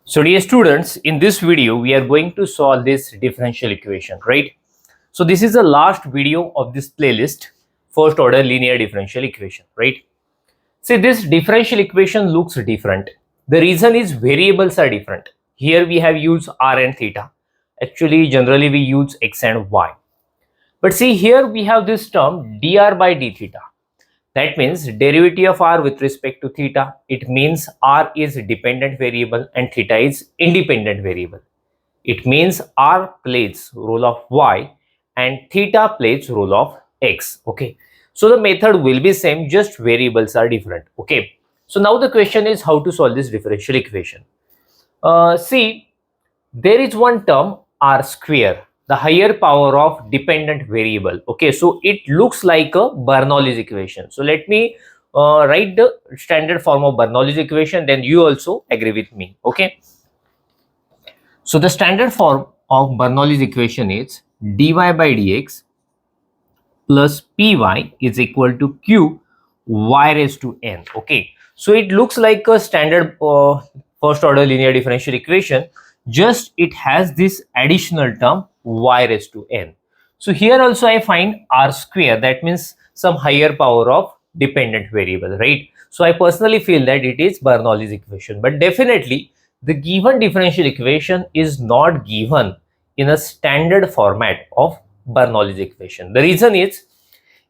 So dear students, in this video, we are going to solve this differential equation, right? So this is the last video of this playlist, first order linear differential equation, right? See, this differential equation looks different. The reason is variables are different. Here we have used r and theta. Actually, generally we use x and y. But see, here we have this term dr by d theta. That means derivative of r with respect to theta. It means r is dependent variable and theta is independent variable. It means r plays role of y and theta plays role of x. Okay. So the method will be same, just variables are different. Okay. So now the question is how to solve this differential equation. See, there is one term r square, the higher power of dependent variable. Okay, so it looks like a Bernoulli's equation. So let me write the standard form of Bernoulli's equation, then you also agree with me. Okay, so the standard form of Bernoulli's equation is dy by dx plus py is equal to q y raised to n. Okay, so it looks like a standard first order linear differential equation, just it has this additional term y raised to n. So here also I find r square, that means some higher power of dependent variable, right? So I personally feel that it is Bernoulli's equation, but definitely the given differential equation is not given in a standard format of Bernoulli's equation. The reason is,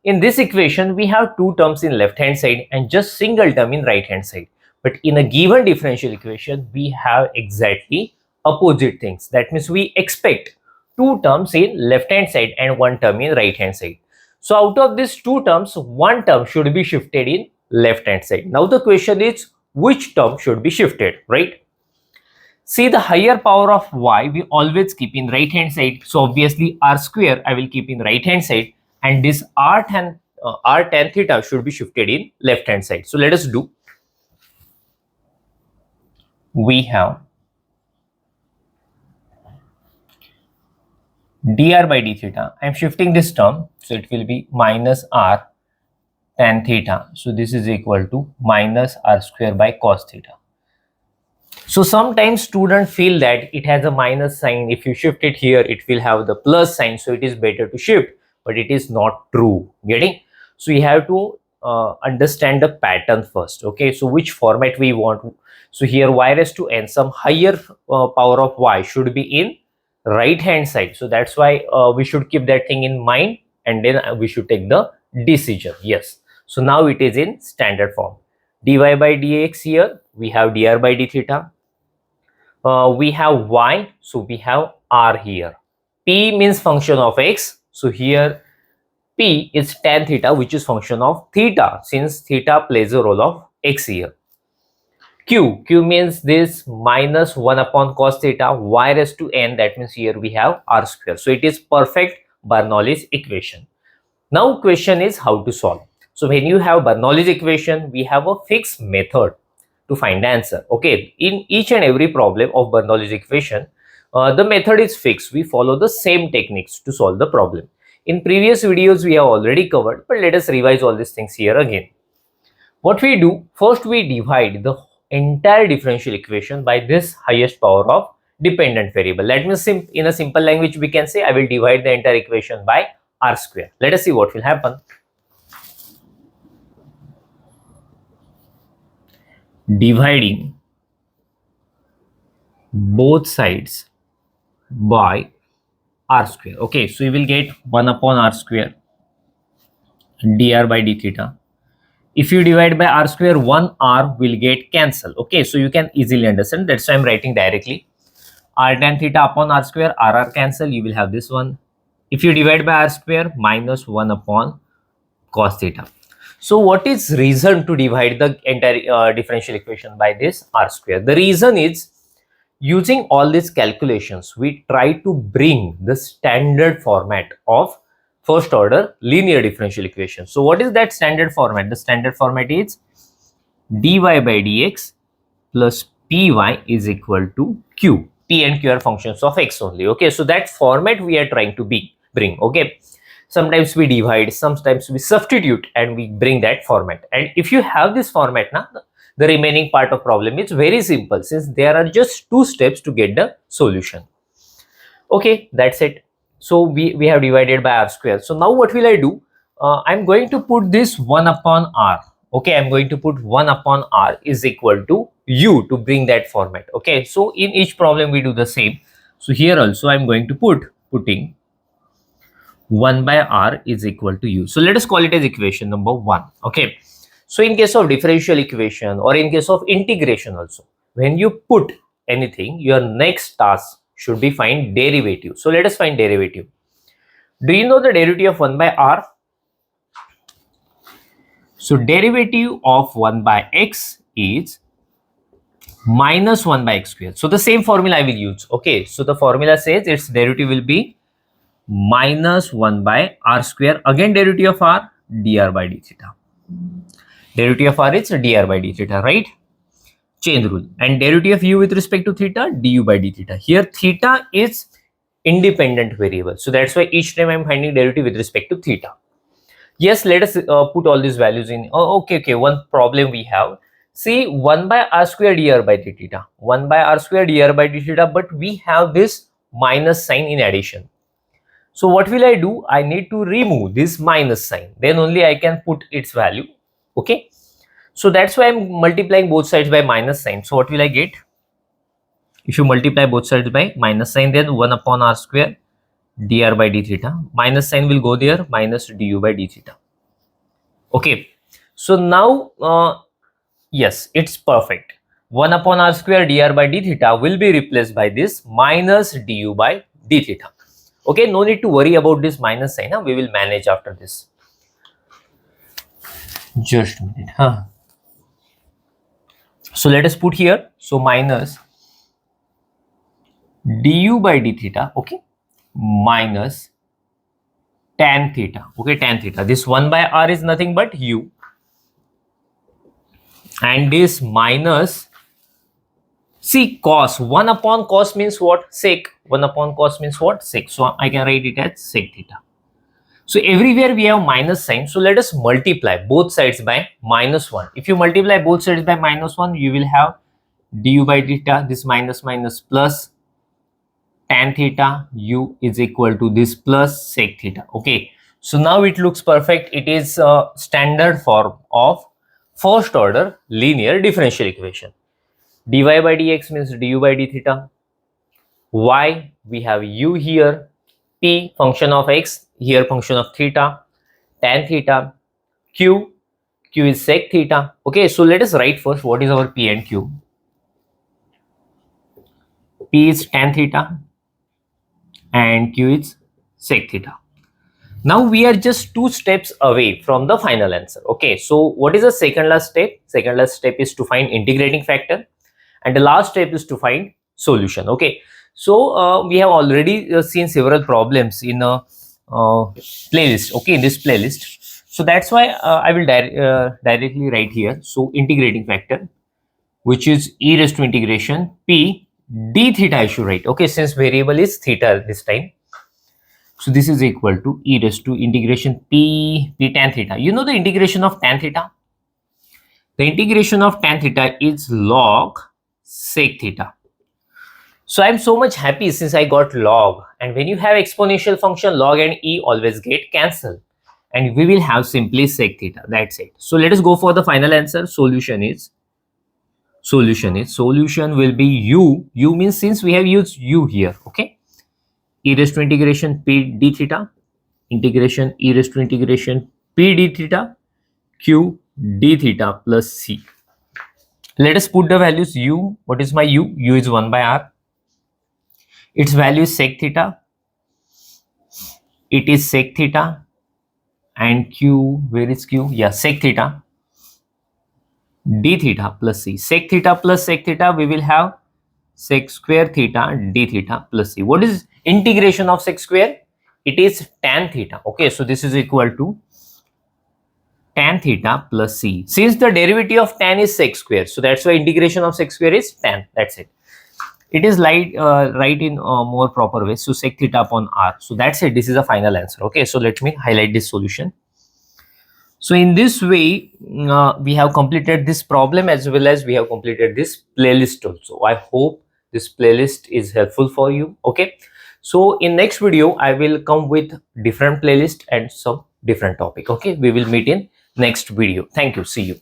in this equation we have two terms in left hand side and just single term in right hand side. But in a given differential equation we have exactly opposite things. That means we expect two terms in left hand side and one term in right hand side. So out of these two terms, one term should be shifted in left hand side. Now the question is which term should be shifted, right? See, the higher power of y we always keep in right hand side. So obviously r square I will keep in right hand side, and this r tan theta should be shifted in left hand side. So let us do. We have dr by d theta. I am shifting this term, so it will be minus r tan theta. So this is equal to minus r square by cos theta. So sometimes students feel that it has a minus sign. If you shift it here, it will have the plus sign. So it is better to shift, but it is not true. Getting? So you have to understand the pattern first. Okay. So which format we want? So here y raised to n, some higher power of y should be in right hand side. So that's why we should keep that thing in mind, and then we should take the decision. Yes. So now it is in standard form. Dy by dx, here we have dr by d theta. We have y, so we have r here. P means function of x, so here p is tan theta, which is function of theta, since theta plays a role of x here. Q means this minus 1 upon cos theta y raised to n, that means here we have r square. So it is perfect Bernoulli's equation. Now question is how to solve. So when you have Bernoulli's equation, we have a fixed method to find the answer. Okay, in each and every problem of Bernoulli's equation, the method is fixed. We follow the same techniques to solve the problem. In previous videos we have already covered, but let us revise all these things here again. What we do, first we divide the entire differential equation by this highest power of dependent variable. That means in a simple language we can say I will divide the entire equation by r square. Let us see what will happen. Dividing both sides by r square. Okay, so you will get 1 upon r square dr by d theta. If you divide by r square, 1 r will get cancelled. Okay, so you can easily understand. That's why I'm writing directly. R tan theta upon r square, r cancel, you will have this one. If you divide by r square, minus 1 upon cos theta. So what is reason to divide the entire differential equation by this r square? The reason is, using all these calculations, we try to bring the standard format of first order linear differential equation. So what is that standard format? The standard format is dy by dx plus py is equal to q. P and q are functions of x only. Okay, so that format we are trying to bring. Okay, sometimes we divide, sometimes we substitute, and we bring that format. And if you have this format now, the remaining part of problem is very simple, since there are just 2 steps to get the solution. Okay, that's it. So we have divided by r square. So now what will I do? I'm going to put this 1 upon r. Okay, I'm going to put 1 upon r is equal to u to bring that format. Okay, so in each problem we do the same. So here also I'm going to putting 1 by r is equal to u. So let us call it as equation number 1. Okay, so in case of differential equation or in case of integration also, when you put anything, your next task should be find derivative. So let us find derivative. Do you know the derivative of 1 by r? So derivative of 1 by x is minus 1 by x square. So the same formula I will use. Okay, so the formula says its derivative will be minus 1 by r square. Again derivative of r, dr by d theta. Derivative of r is dr by d theta, right? Chain rule. And derivative of u with respect to theta, du by d theta. Here theta is independent variable. So that's why each time I'm finding derivative with respect to theta. Yes, let us put all these values in. Oh, okay, one problem we have. See, 1 by r square dr by d theta. 1 by r square dr by d theta, but we have this minus sign in addition. So what will I do? I need to remove this minus sign. Then only I can put its value. Okay. So that's why I'm multiplying both sides by minus sign. So what will I get? If you multiply both sides by minus sign, then 1 upon r square dr by d theta. Minus sign will go there, minus du by d theta. Okay. So now, yes, it's perfect. 1 upon r square dr by d theta will be replaced by this minus du by d theta. Okay, no need to worry about this minus sign. We will manage after this. Just a minute. So let us put here. So minus du by d theta. Okay, minus tan theta. Okay, tan theta. This 1 by r is nothing but u. And this minus, see, cos. 1 upon cos means what? Sec. 1 upon cos means what? Sec. So I can write it as sec theta. So everywhere we have minus sign. So let us multiply both sides by minus 1. If you multiply both sides by minus 1, you will have du by theta, this minus minus plus tan theta u is equal to this plus sec theta. Okay. So now it looks perfect. It is a standard form of first order linear differential equation. Dy by dx means du by d theta. Y, we have u here. P, function of x, here function of theta. Tan theta. Q is sec theta. Okay, so let us write first what is our P and Q. P is tan theta and Q is sec theta. Now we are just 2 steps away from the final answer. Okay, so what is the second last step? Second last step is to find integrating factor, and the last step is to find solution. Okay, so we have already seen several problems in a playlist. Okay, in this playlist. So that's why I will directly write here. So integrating factor, which is e raised to integration p d theta I should write. Okay, since variable is theta this time. So this is equal to e raised to integration p tan theta. You know the integration of tan theta? The integration of tan theta is log sec theta. So I'm so much happy since I got log, and when you have exponential function, log and e always get cancelled, and we will have simply sec theta. That's it. So let us go for the final answer. Solution will be u. U means since we have used u here. Okay, e raised to integration p d theta, integration e raised to integration p d theta, q d theta plus c. Let us put the values u. What is my u? U is 1 by r. Its value is sec theta. It is sec theta. And q, where is q? Yeah, sec theta. D theta plus c. Sec theta plus sec theta, we will have sec square theta d theta plus c. What is integration of sec square? It is tan theta. Okay, so this is equal to tan theta plus c. Since the derivative of tan is sec square, so that's why integration of sec square is tan. That's it. It is right in a more proper way. So sec theta upon r. So that's it. This is the final answer. Okay, so let me highlight this solution. So in this way, we have completed this problem as well as we have completed this playlist also. I hope this playlist is helpful for you. Okay. So in next video, I will come with different playlist and some different topic. Okay. We will meet in next video. Thank you. See you.